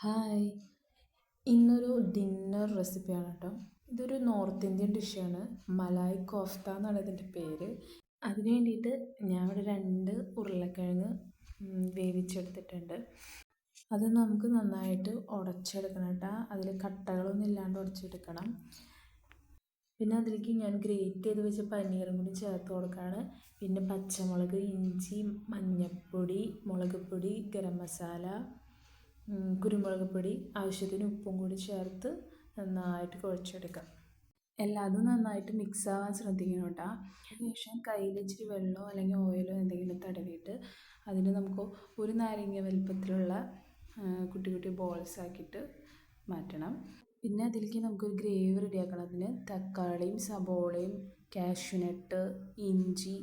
Hi. ഇന്നൊരു dinner റെസിപ്പിയാണ് കേട്ടോ. ഇതൊരു നോർത്ത് ഇന്ത്യൻ ഡിഷാണ്. മലായ് കോഫ്ത എന്നാണ് ഇതിൻ്റെ പേര്. അതിന് വേണ്ടിയിട്ട് ഞാൻ ഇവിടെ 2 ഉരുളക്കിഴങ്ങ് വേവിച്ചെടുത്തിട്ടുണ്ട്. അത് നമുക്ക് നന്നായിട്ട് ഉടച്ചെടുക്കണം കേട്ടോ. അതിൽ കട്ടകളൊന്നും ഇല്ലാണ്ട് ഉടച്ചെടുക്കണം. പിന്നെ അതിലേക്ക് ഞാൻ ഗ്രേറ്റ് ചെയ്ത് വെച്ച പനീറും കൂടി ചേർത്ത് കൊടുക്കുകയാണ്. പിന്നെ പച്ചമുളക്, ഇഞ്ചി, മഞ്ഞൾപ്പൊടി, മുളക് പൊടി, ഗരം മസാല, കുരുമുളക് പൊടി, ആവശ്യത്തിന് ഉപ്പും കൂടി ചേർത്ത് നന്നായിട്ട് കുഴച്ചെടുക്കാം. എല്ലാതും നന്നായിട്ട് മിക്സ് ആവാൻ ശ്രദ്ധിക്കണം കേട്ടോ. അതിനുശേഷം കയ്യിൽ ഇച്ചിരി വെള്ളമോ അല്ലെങ്കിൽ ഓയിലോ എന്തെങ്കിലും തടവിയിട്ട് അതിന് നമുക്ക് ഒരു നാരങ്ങ വലുപ്പത്തിലുള്ള കുട്ടി കുട്ടി ബോൾസ് ആക്കിയിട്ട് മാറ്റണം. പിന്നെ അതിലേക്ക് നമുക്കൊരു ഗ്രേവി റെഡിയാക്കണം. അതിന് തക്കാളിയും സബോളയും കാഷ്യൂനട്ട്, ഇഞ്ചി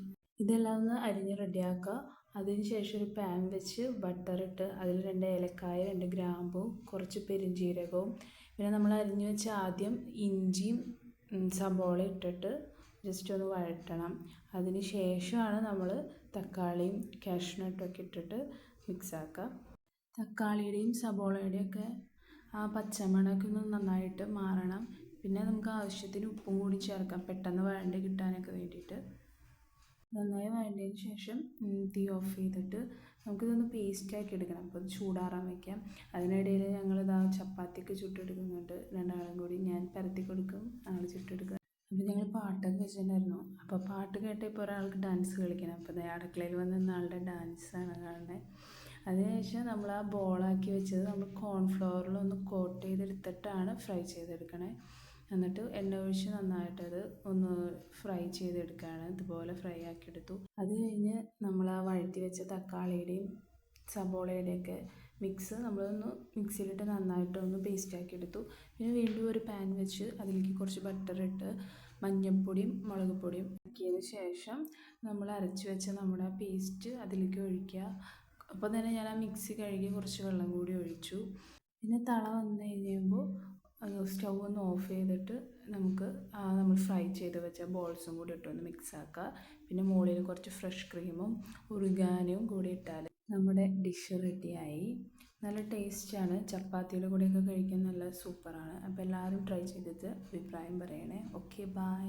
ഇതെല്ലാം ഒന്ന് അരിഞ്ഞ് റെഡിയാക്കുക. അതിന് ശേഷം ഒരു പാൻ വെച്ച് ബട്ടറിട്ട് അതിൽ 2 ഏലക്കായ, 2 ഗ്രാമ്പു, കുറച്ച് പെരുംജീരകവും പിന്നെ നമ്മൾ അരിഞ്ഞ് വെച്ച ആദ്യം ഇഞ്ചിയും സബോള ഇട്ടിട്ട് ജസ്റ്റ് ഒന്ന് വഴറ്റണം. അതിന് ശേഷമാണ് നമ്മൾ തക്കാളിയും കാഷ്യൂനട്ടൊക്കെ ഇട്ടിട്ട് മിക്സാക്കുക. തക്കാളിയുടെയും സബോളയുടെയും ഒക്കെ ആ പച്ചമണമൊക്കെ ഒന്ന് നന്നായിട്ട് മാറണം. പിന്നെ നമുക്ക് ആവശ്യത്തിന് ഉപ്പും കൂടി ചേർക്കാം, പെട്ടെന്ന് വഴണ്ട് കിട്ടാനൊക്കെ വേണ്ടിയിട്ട്. നന്നായി വഴണ്ടതിന് ശേഷം തീ ഓഫ് ചെയ്തിട്ട് നമുക്കിതൊന്ന് പേസ്റ്റാക്കി എടുക്കണം. അപ്പോൾ അത് ചൂടാറാൻ വയ്ക്കാം. അതിനിടയിൽ ഞങ്ങളിതാ ചപ്പാത്തിയൊക്കെ ചുട്ടെടുക്കുന്നുണ്ട്. 2 ആളും കൂടി. ഞാൻ പരത്തി കൊടുക്കും, ആൾ ചുട്ടെടുക്കുക. അപ്പോൾ ഞങ്ങൾ പാട്ടൊക്കെ വെച്ചിട്ടുണ്ടായിരുന്നു. അപ്പോൾ പാട്ട് കേട്ട് ഇപ്പോൾ ഒരാൾക്ക് ഡാൻസ് കളിക്കണം. അപ്പോൾ അടുക്കളയിൽ വന്ന ആളുടെ ഡാൻസാണ് കാണുന്നത്. അതിനുശേഷം നമ്മൾ ആ ബോളാക്കി വെച്ചത് നമ്മൾ കോൺഫ്ലവറിലൊന്ന് കോട്ട് ചെയ്തെടുത്തിട്ടാണ് ഫ്രൈ ചെയ്തെടുക്കണേ. എന്നിട്ട് എണ്ണ ഒഴിച്ച് നന്നായിട്ടത് ഒന്ന് ഫ്രൈ ചെയ്തെടുക്കുകയാണ്. ഇതുപോലെ ഫ്രൈ ആക്കിയെടുത്തു. അത് കഴിഞ്ഞ് നമ്മൾ ആ വഴറ്റി വെച്ച തക്കാളിയുടെയും സബോളയുടെയൊക്കെ മിക്സ് നമ്മളൊന്ന് മിക്സിയിലിട്ട് നന്നായിട്ടൊന്ന് പേസ്റ്റാക്കി എടുത്തു. പിന്നെ വീണ്ടും ഒരു പാൻ വെച്ച് അതിലേക്ക് കുറച്ച് ബട്ടറിട്ട് മഞ്ഞൾപ്പൊടിയും മുളക് പൊടിയും ആക്കിയതിന് ശേഷം നമ്മൾ അരച്ച് വെച്ച നമ്മുടെ പേസ്റ്റ് അതിലേക്ക് ഒഴിക്കുക. അപ്പോൾ തന്നെ ഞാൻ ആ മിക്സി കഴുകി കുറച്ച് വെള്ളം കൂടി ഒഴിച്ചു. പിന്നെ തള വന്നു കഴിയുമ്പോൾ സ്റ്റൗ ഒന്ന് ഓഫ് ചെയ്തിട്ട് നമുക്ക് നമ്മൾ ഫ്രൈ ചെയ്ത് വെച്ച ബോൾസും കൂടി ഇട്ടൊന്ന് മിക്സ് ആക്കുക. പിന്നെ മുകളിൽ കുറച്ച് ഫ്രഷ് ക്രീമും ഒറിഗാനോയും കൂടി ഇട്ടാൽ നമ്മുടെ ഡിഷ് റെഡിയായി. നല്ല ടേസ്റ്റാണ്. ചപ്പാത്തിയുടെ കൂടെയൊക്കെ കഴിക്കാൻ നല്ല സൂപ്പറാണ്. അപ്പോൾ എല്ലാവരും ട്രൈ ചെയ്തിട്ട് അഭിപ്രായം പറയണേ. Okay, by.